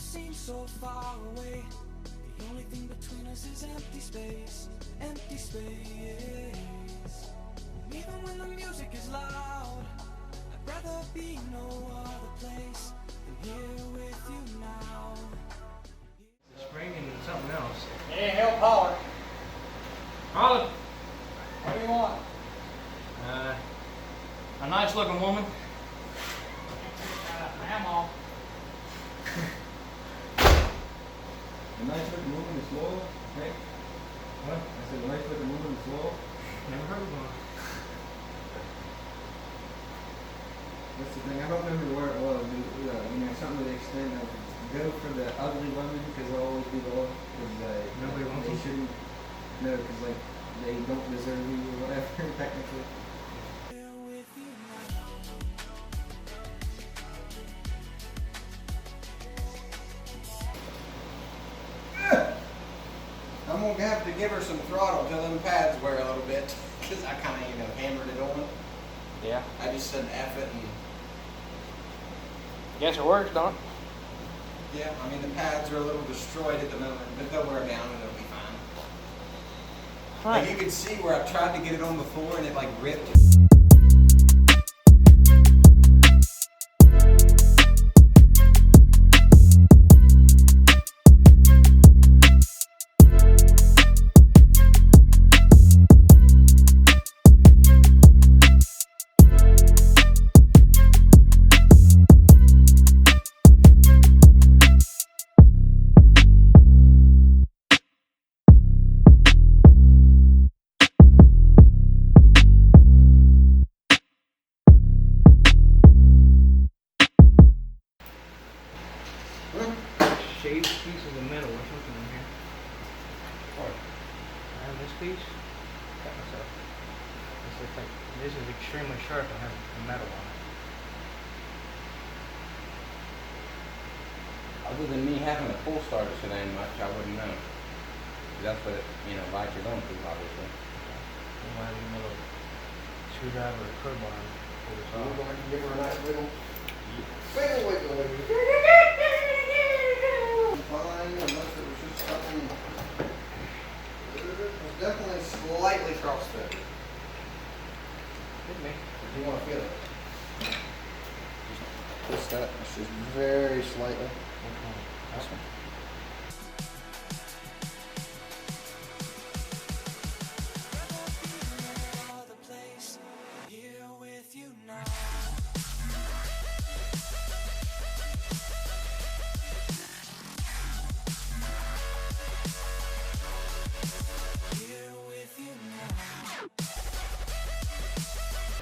seem so far away. The only thing between us is empty space, empty space. Even when the music is loud, I'd rather be no other place than here with you now. Spring and something else. Hey, help holler. Holler. What do you want? A nice looking woman. Mama. A nice looking woman is loyal, hey? What? I said a nice looking woman is loyal. Never heard of one. That's the thing, I don't remember where it was. Something to the extent of go for the ugly women because they'll always be loyal. Because Nobody wants they them? shouldn't. No, because like they don't deserve you or whatever, technically. I'm gonna have to give her some throttle till them pads wear a little bit, because I kind of, hammered it on. Yeah. I just said F it and, Guess it works, don't it? yeah, I mean, the pads are a little destroyed at the moment, but they'll wear down and it'll be fine. Right. Like you can see where I tried to get it on before and it like ripped. Shaved pieces of metal or something in here. What? This piece? Got myself. This is extremely sharp and has metal on it. Other than me having a pull starter sedan much, I wouldn't know. That's what it, light you're going through, obviously. We might have a little screwdriver or crowbar and pull this I'm off. going to give her a nice wiggle. Wiggle, wiggle, wiggle. Fine, unless it was just something. It was definitely slightly crossfit. Hit me. If you want to feel it. Just that. It's just very slightly. This one.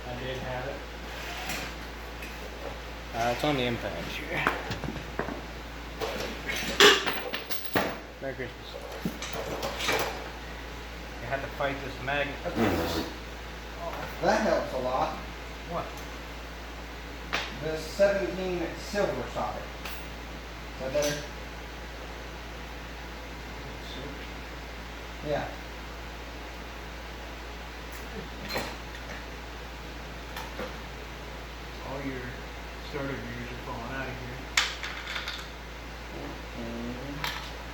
I did have it. It's on the impact here. Merry Christmas. You had to fight this magnet. That helps a lot. What? The 17 silver socket. Is that better? Yeah. All your starter gears are falling out of here.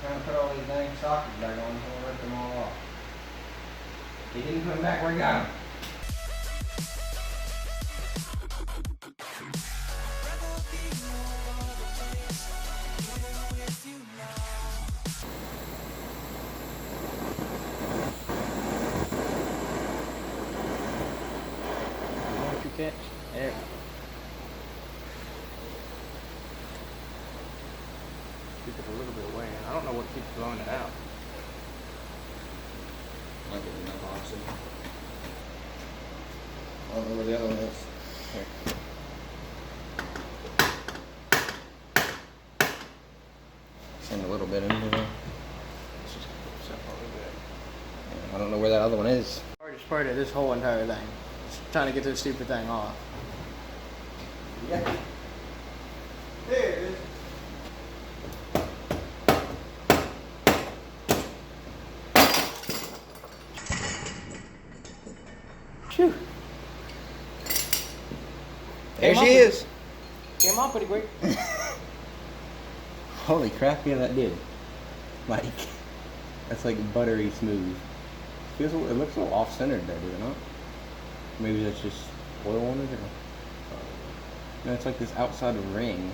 Trying to put all these dang sockets back on, he'll rip them all off. He didn't put them back where he got them. What you catch? There. Keep it a little bit away. I don't know what keeps blowing it out. Might get enough oxygen. I don't know where the other one is. Here. Send a little bit into there. Let's just put this up a little bit. I don't know where that other one is. Hardest part of this whole entire thing is trying to get this stupid thing off. Yeah. There it is. Phew. There she is. Came off pretty quick. Holy crap, yeah, that did. Like, that's like buttery smooth. It looks a little off-centered there, does it not? Maybe that's just oil on it, or... No, it's like this outside ring.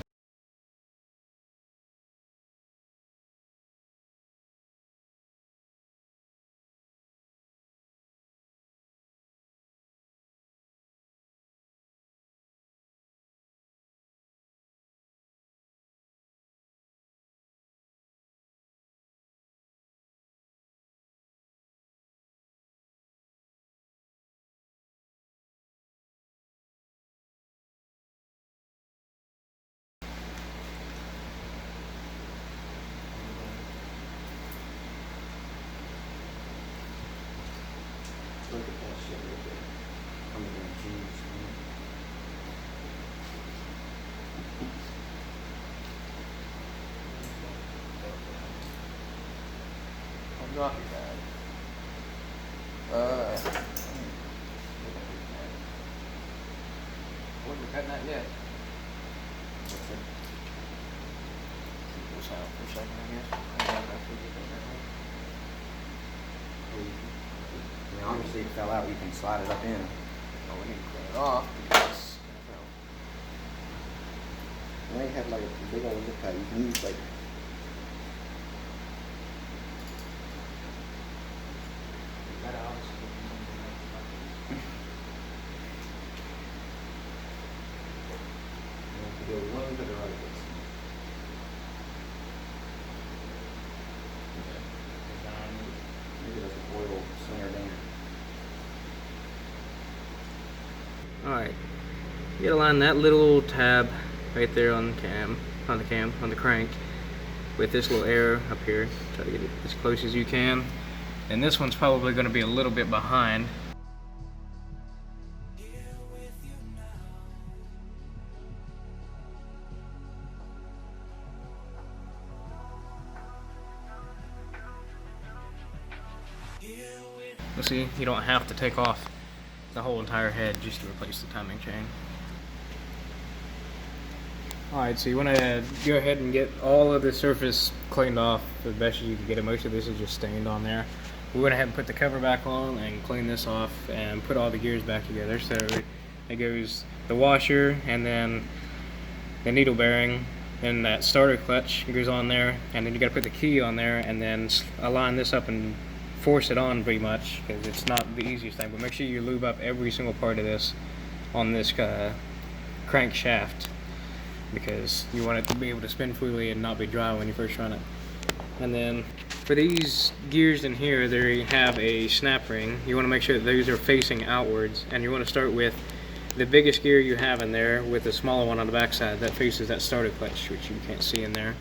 Look at that shit right there. I'm gonna jeans. I'll drop your bag. I wasn't cutting that yet. What's it? Push out for a second, I guess. I don't know if we get that right. I mean, obviously it fell out, you can slide it up in. Oh, we need to clean it off because They have like a big old zip tie. You can use like That obviously would be something like you have to go one to the right. maybe like an oil slinger down. Alright, you gotta line that little tab right there on the crank with this little arrow up here. Try to get it as close as you can. And this one's probably going to be a little bit behind. You'll see, you don't have to take off the whole entire head just to replace the timing chain. Alright, so you want to go ahead and get all of the surface cleaned off the best you can get it. Most of this is just stained on there. We went ahead and put the cover back on and clean this off and put all the gears back together. So it goes the washer and then the needle bearing and that starter clutch goes on there, and then you got to put the key on there and then align this up and force it on pretty much, because it's not the easiest thing. But make sure you lube up every single part of this on this crank shaft, because you want it to be able to spin freely and not be dry when you first run it. And then for these gears in here, they have a snap ring. You want to make sure that those are facing outwards, and you want to start with the biggest gear you have in there with the smaller one on the back side that faces that starter clutch, which you can't see in there.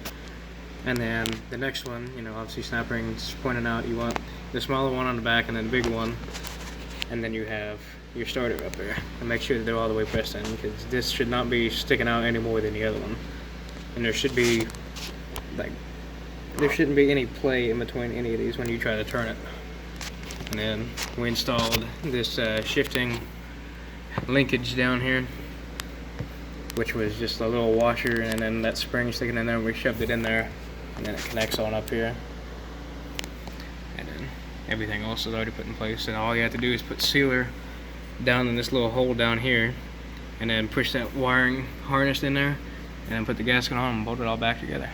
And then the next one, you know, obviously snap rings pointing out, you want the smaller one on the back and then the big one, and then you have your starter up there. And make sure that they're all the way pressed in, because this should not be sticking out any more than the other one. And there should be, like, there shouldn't be any play in between any of these when you try to turn it. And then we installed this shifting linkage down here, which was just a little washer and then that spring sticking in there, and we shoved it in there, and then it connects on up here. And then everything else is already put in place, and all you have to do is put sealer down in this little hole down here, and then push that wiring harness in there, and then put the gasket on and bolt it all back together.